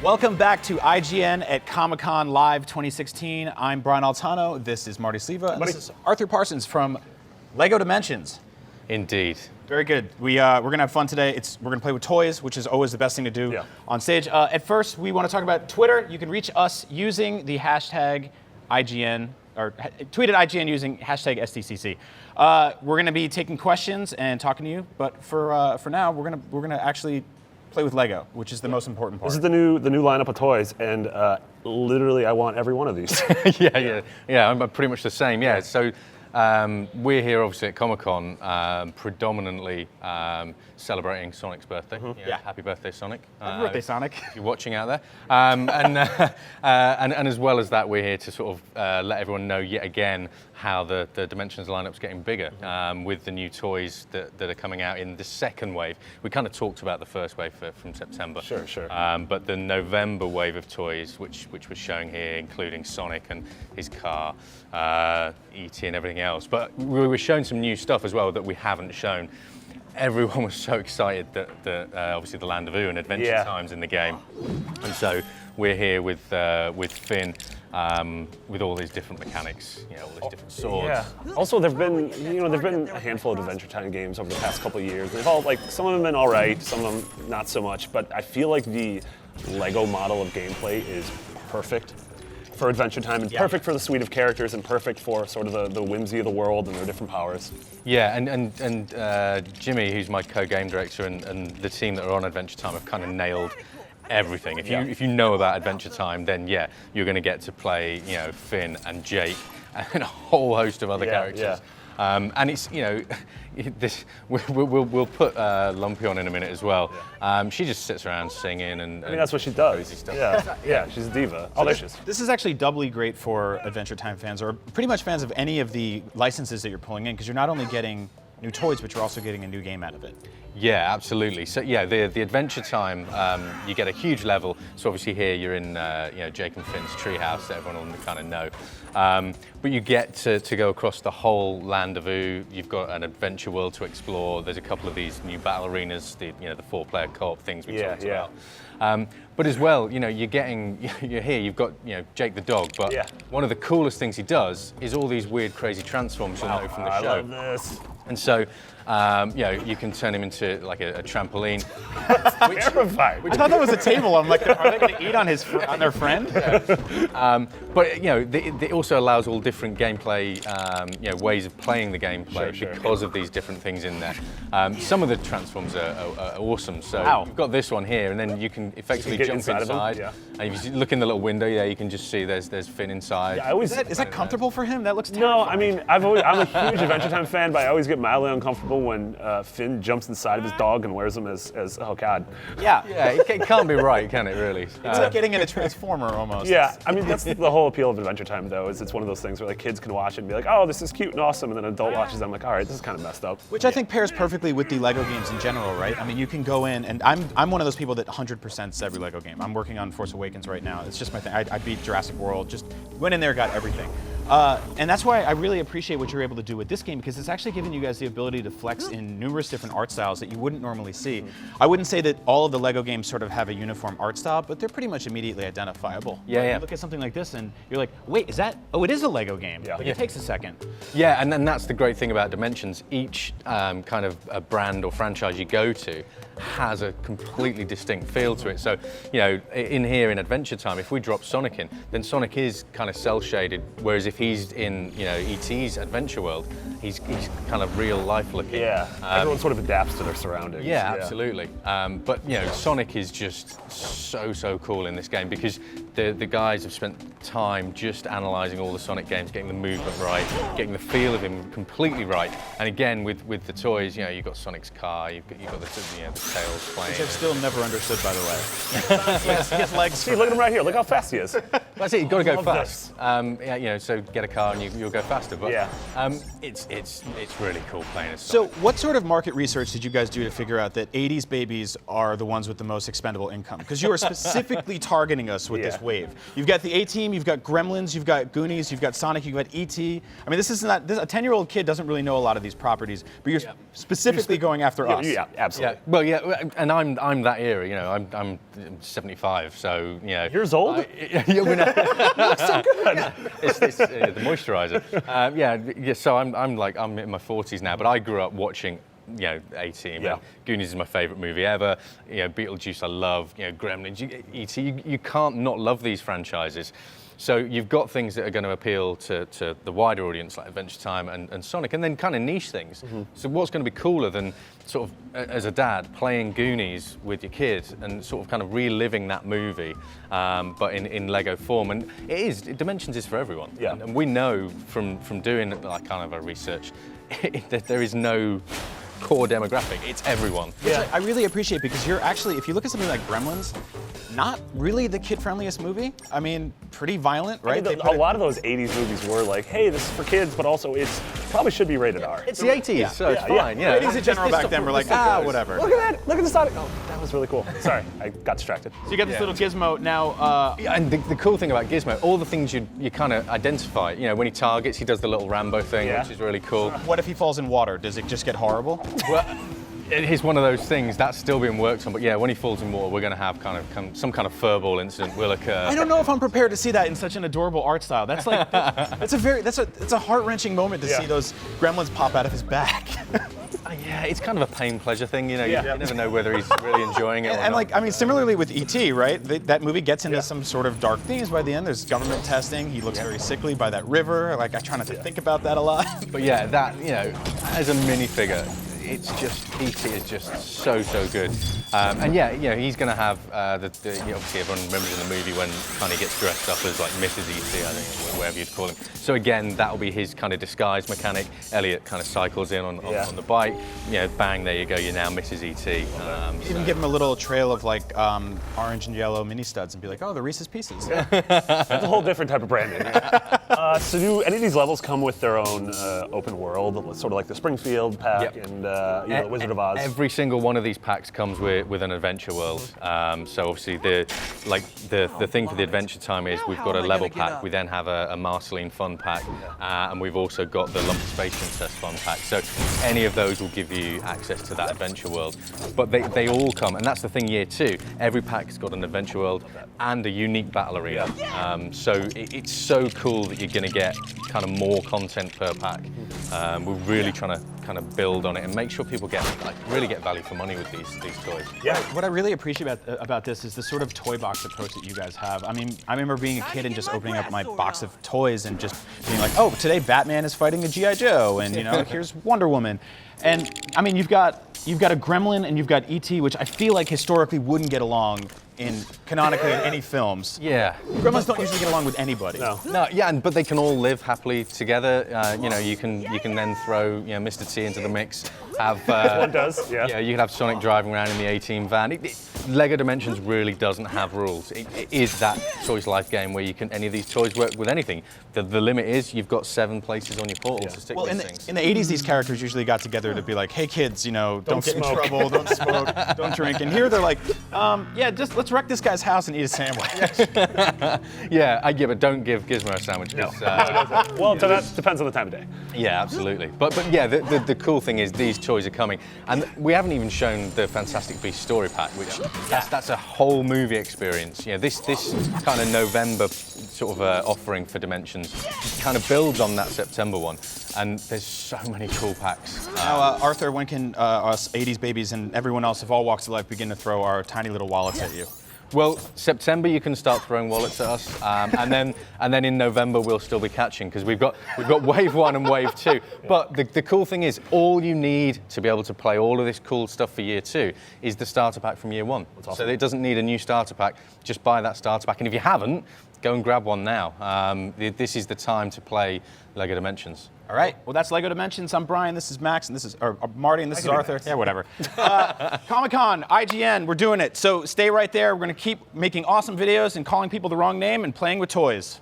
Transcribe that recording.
Welcome back to IGN at Comic-Con Live 2016. I'm Brian Altano. This is Marty Sleva. And this is Arthur Parsons from LEGO Dimensions. Indeed. Very good. We're going to have fun today. We're going to play with toys, which is always the best thing to do on stage. At first, we want to talk about Twitter. You can reach us using the hashtag IGN, or tweet at IGN using hashtag SDCC. We're going to be taking questions and talking to you, but for now, we're going to actually play with Lego, which is the most important part. This is the new lineup of toys, and literally, I want every one of these. Yeah. I'm pretty much the same. Yeah. So we're here, obviously, at Comic-Con, predominantly celebrating Sonic's birthday. Happy birthday, Sonic! Happy birthday, Sonic! If you're watching out there, and as well as that, we're here to sort of let everyone know yet again how the Dimensions lineup's getting bigger with the new toys that are coming out in the second wave. We kind of talked about the first wave from September. Sure. But the November wave of toys, which we're showing here, including Sonic and his car, E.T. and everything else. But we were showing some new stuff as well that we haven't shown. Everyone was so excited that obviously the Land of Ooo and Adventure Time's in the game, and so we're here with Finn. With all these different mechanics, all these different swords. Yeah. Also, there've been a handful of Adventure Time games over the past couple of years. They've all some of them have been all right, some of them not so much. But I feel like the Lego model of gameplay is perfect for Adventure Time, and perfect for the suite of characters, and perfect for sort of the whimsy of the world and their different powers. Yeah, and Jimmy, who's my co-game director, and the team that are on Adventure Time have kind of nailed everything. If you know about Adventure Time, then you're going to get to play Finn and Jake and a whole host of other characters. And it's this we'll put Lumpy on in a minute as well. She just sits around singing and that's what she does. Stuff. Yeah, she's a diva. This is actually doubly great for Adventure Time fans, or pretty much fans of any of the licenses that you're pulling in, because you're not only getting new toys, but you're also getting a new game out of it. Yeah, absolutely. So the Adventure Time, you get a huge level. So obviously here you're in Jake and Finn's treehouse that everyone will kind of know. But you get to go across the whole Land of Ooo. You've got an adventure world to explore. There's a couple of these new battle arenas, the 4-player co-op things we talked about. But as well, you're here. You've got Jake the dog. But one of the coolest things he does is all these weird, crazy transforms you'll know from the show. I love this. And so, you can turn him into like a trampoline. Terrified. I thought that was a table. I'm like, are they going to eat on their friend? But it also allows all different gameplay, ways of playing the gameplay because of these different things in there. Some of the transforms are awesome. So you've got this one here, and then you can effectively jump inside. And if you look in the little window, you can just see there's Finn inside. Is that comfortable for him? That looks terrifying. No, I mean, I'm a huge Adventure Time fan, but I always get mildly uncomfortable when Finn jumps inside of his dog and wears him as oh god. Yeah, it can't be right, can it really? It's like getting in a Transformer almost. Yeah, I mean that's the whole appeal of Adventure Time though, is it's one of those things where like kids can watch it and be like, oh, this is cute and awesome, and then an adult watches them like, all right, this is kind of messed up. Which I think pairs perfectly with the Lego games in general, right? I mean, you can go in, and I'm one of those people that 100%s every Lego game. I'm working on Force Awakens right now. It's just my thing. I beat Jurassic World, just went in there, got everything. And that's why I really appreciate what you're able to do with this game, because it's actually giving you guys the ability to flex in numerous different art styles that you wouldn't normally see. I wouldn't say that all of the Lego games sort of have a uniform art style, but they're pretty much immediately identifiable. You look at something like this and you're like, wait, is that, it is a Lego game. Like, it takes a second. Yeah, and then that's the great thing about Dimensions. Each kind of a brand or franchise you go to has a completely distinct feel to it. So, in here in Adventure Time, if we drop Sonic in, then Sonic is kind of cel-shaded, whereas if he's in, E.T.'s Adventure World, he's kind of real life looking. Yeah, everyone sort of adapts to their surroundings. Yeah, absolutely. But Sonic is just so cool in this game, because the guys have spent time just analysing all the Sonic games, getting the movement right, getting the feel of him completely right. And again, with the toys, you've got Sonic's car, you've got the tails playing. Which I've still never understood, by the way. He has legs. See, look at him right here. Look how fast he is. That's it. You've got to go fast. So get a car and you'll go faster. But it's really cool playing as Sonic. So, what sort of market research did you guys do to figure out that 80s babies are the ones with the most expendable income? Because you are specifically targeting us with this wave. You've got the A-Team, you've got Gremlins, you've got Goonies, you've got Sonic, you've got E.T. I mean, a 10-year-old kid doesn't really know a lot of these properties, but you're specifically going after us. Yeah, absolutely. Well, yeah, and I'm that era. You know, I'm 75, so you know. Years old? Yeah, we know. You look so good. It's the moisturizer. Yeah. So I'm in my 40s now, but I grew up watching. You know, A-Team. Yeah. And Goonies is my favorite movie ever. You know, Beetlejuice I love. You know, Gremlins, E.T. You can't not love these franchises. So you've got things that are going to appeal to the wider audience, like Adventure Time and Sonic, and then kind of niche things. Mm-hmm. So what's going to be cooler than sort of, as a dad, playing Goonies with your kids and sort of kind of reliving that movie, but in Lego form. And Dimensions is for everyone. Yeah. And we know from doing like kind of a research that there is no core demographic. It's everyone. Which I really appreciate, because you're actually, if you look at something like Gremlins, not really the kid-friendliest movie. I mean, pretty violent, right? I mean, a lot of those 80s movies were like, hey, this is for kids, but also it probably should be rated R. It's the 80s, so it's fine. Yeah. Ratings in general back then were like, whatever. Look at that! Look at the Sonic! Oh, that was really cool. Sorry, I got distracted. So you got this little Gizmo now. Yeah, and the cool thing about Gizmo, all the things you kind of identify. You know, when he targets, he does the little Rambo thing, which is really cool. What if he falls in water? Does it just get horrible? Well, it's one of those things that's still being worked on. But yeah, when he falls in water, we're going to have some kind of furball incident will occur. I don't know if I'm prepared to see that in such an adorable art style. That's like that's a heart-wrenching moment to see those gremlins pop out of his back. Yeah, it's kind of a pain pleasure thing, you know. You never know whether he's really enjoying it or And not. like, I mean, similarly with E.T., right? That movie gets into some sort of dark themes by the end. There's government testing. He looks very sickly by that river. Like, I try not to think about that a lot. But yeah, that, you know, as a minifigure, it's just, E.T. is just so good. And yeah, you know, he's going to have, you know, obviously everyone remembers in the movie when Connie gets dressed up as like Mrs. E.T., I think, or whatever you'd call him. So again, that'll be his kind of disguise mechanic. Elliot kind of cycles in on the bike. You know, bang, there you go, you're now Mrs. E.T. Even give him a little trail of like orange and yellow mini studs and be like, oh, the Reese's Pieces. That's a whole different type of branding. So do any of these levels come with their own open world, sort of like the Springfield pack and the Wizard of Oz? Every single one of these packs comes with an adventure world. So obviously the thing for the Adventure Time is we've got a level pack. We then have a Marceline fun pack, and we've also got the Lumpy Space Princess fun pack. So any of those will give you access to that adventure world. But they all come, and that's the thing. Year 2, every pack's got an adventure world and a unique battle arena. So it's so cool that you're going to get kind of more content per pack. We're really trying to kind of build on it and make sure people really get value for money with these toys. Yeah. What I really appreciate about this is the sort of toy box approach that you guys have. I mean, I remember being a kid and just opening up my box of toys and just being like, oh, today Batman is fighting a G.I. Joe, and you know, here's Wonder Woman. And I mean, you've got a Gremlin and you've got E.T., which I feel like historically wouldn't get along canonically in any films. Yeah. Gremlins don't usually get along with anybody. No. No, yeah, but they can all live happily together. You know, you can then throw Mr. T into the mix. Have One does, yeah. You can have Sonic driving around in the A-Team van. Lego Dimensions really doesn't have rules. It is that choice life game where any of these toys work with anything. The limit is you've got 7 places on your portal to stick these things. In the 80s, these characters usually got together to be like, hey kids, you know, don't get in trouble, don't smoke, don't drink. And here they're like, yeah, just let's wreck this guy's house and eat a sandwich. But don't give Gizmo a sandwich. No. Well, that depends on the time of day. Yeah, absolutely. But yeah, the cool thing is these toys are coming, and we haven't even shown the Fantastic Beasts story pack, which that's a whole movie experience. You know, this kind of November sort of offering for Dimensions kind of builds on that September one, and there's so many cool packs. Now, Arthur, when can us 80s babies and everyone else of all walks of life begin to throw our tiny little wallets at you? Well, September you can start throwing wallets at us, and then in November we'll still be catching because we've got Wave 1 and Wave 2. But the cool thing is, all you need to be able to play all of this cool stuff for Year 2 is the starter pack from Year 1. That's awesome. So it doesn't need a new starter pack. Just buy that starter pack, and if you haven't, go and grab one now. This is the time to play Lego Dimensions. All right. Well, that's Lego Dimensions. I'm Brian. This is Max, and this is Marty, and this is Arthur. Yeah, whatever. Comic-Con, IGN, we're doing it. So stay right there. We're going to keep making awesome videos and calling people the wrong name and playing with toys.